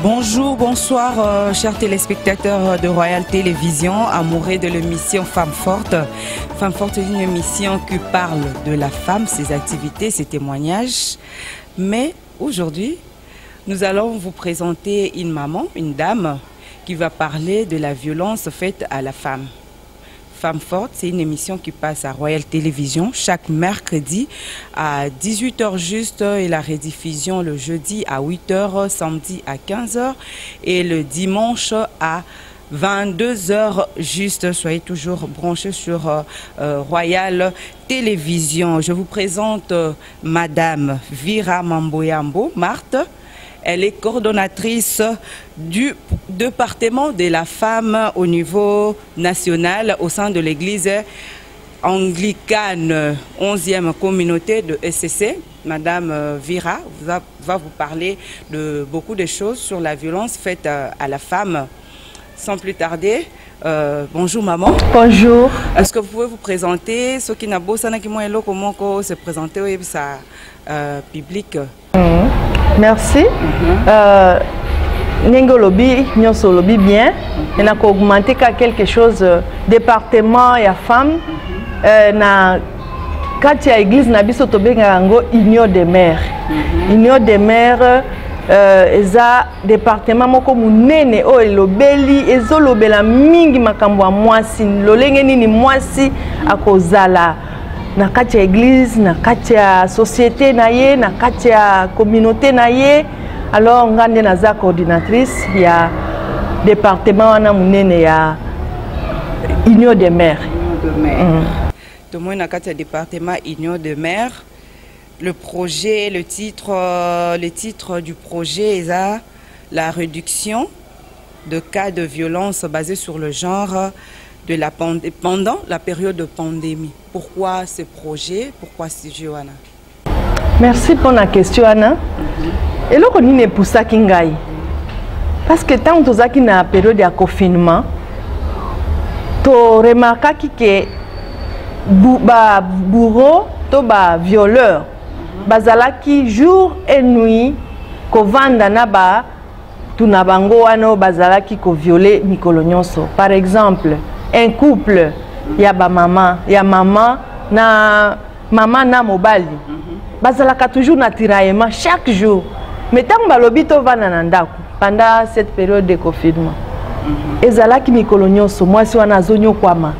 Bonjour, bonsoir, chers téléspectateurs de Royal Télévision, amoureux de l'émission Femmes Fortes. Femmes Fortes est une émission qui parle de la femme, ses activités, ses témoignages. Mais aujourd'hui, nous allons vous présenter une maman, une dame, qui va parler de la violence faite à la femme. Femmes Fortes, c'est une émission qui passe à Royal Télévision chaque mercredi à 18 h juste et la rediffusion le jeudi à 8 h, samedi à 15 h et le dimanche à 22 h juste. Soyez toujours branchés sur Royal Télévision. Je vous présente Madame Vira Mamboyambo, Marthe. Elle est coordonnatrice du département de la femme au niveau national au sein de l'église anglicane 11e communauté de SCC. Madame Vira va vous parler de beaucoup de choses sur la violence faite à la femme. Sans plus tarder, bonjour maman. Bonjour. Est-ce que vous pouvez vous présenter? Ce qui n'a pas comment se présenter au public? Merci. Nengolobi, nyonsolobi bien. On a augmenté quelque chose département et femme. Na quand il y a église na biso tobenga ngo union des mères. Union des mères eza département moko munene o elobeli ezolobela mingi makambo ya mwasi lolenge nini mwasi akozala na kati ya église, na kati ya société na ye, na kati ya communauté na ye. Alors ngande naza coordinatrice ya département wana munene ya Union des mères. Tout le monde na kati ya département Union des mères. Le projet, le titre du projet est la réduction de cas de violence basée sur le genre pendant la période de pandémie. Pourquoi ce projet? Pourquoi ce Johanna? Merci pour la question, Anna. Et là, on est pour ça kingai. Parce que tant que nous avons une période de confinement, tu remarques que bourreau, violeur, bazalaki jour et nuit, ko vanda na ba tunabango ano bazalaki ko violer mikolo nyonso. Par exemple, un couple, il y a maman na mobali. Bazalaka toujours na tiraillement chaque jour. Mais tant que balobi to vana na ndako pendant cette période de confinement. Ezalaki mikolo nyonso mwasi wana azonyo kwama.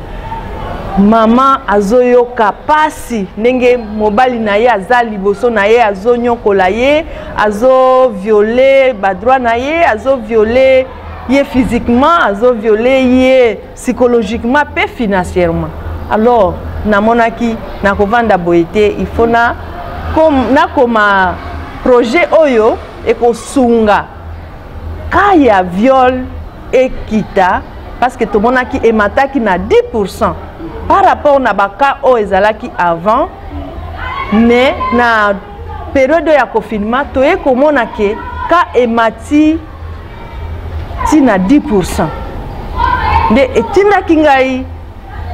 Maman azoyo kapasi ndenge mobali na ye azali boso na ye azonyo kola ye azo violer ba droit na ye azo violer ye physiquement azo violer ye psychologiquement pe financièrement. Alors namonaki na kovanda boyete il faut na comme projet oyo ekosunga kaya viol ekita parce que tout le monde qui emataki na 10% par rapport na baka o ezalaki avant. Mais na période ya confinement toye komona ke ka emati ti na 10%. De etinda kingai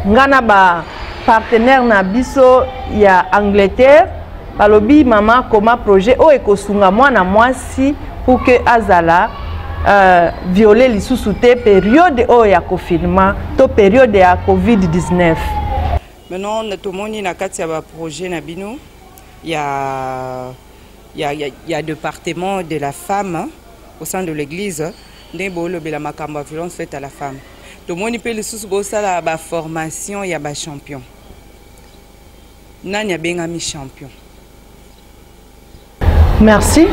ngana ba partenaire na biso ya Angleterre balobi mama koma projet o ekosunga mwana mwasi pour que azala violer les sous-soutés période où il y a confinement, to période de Covid-19. Maintenant, tout le monde a un projet Nabino. Il y a département de la femme au sein de l'église. Il y a violence faite à la femme. Tout le monde peut le sous-bosser la formation, il y a des champions. Il y a des champions. Merci.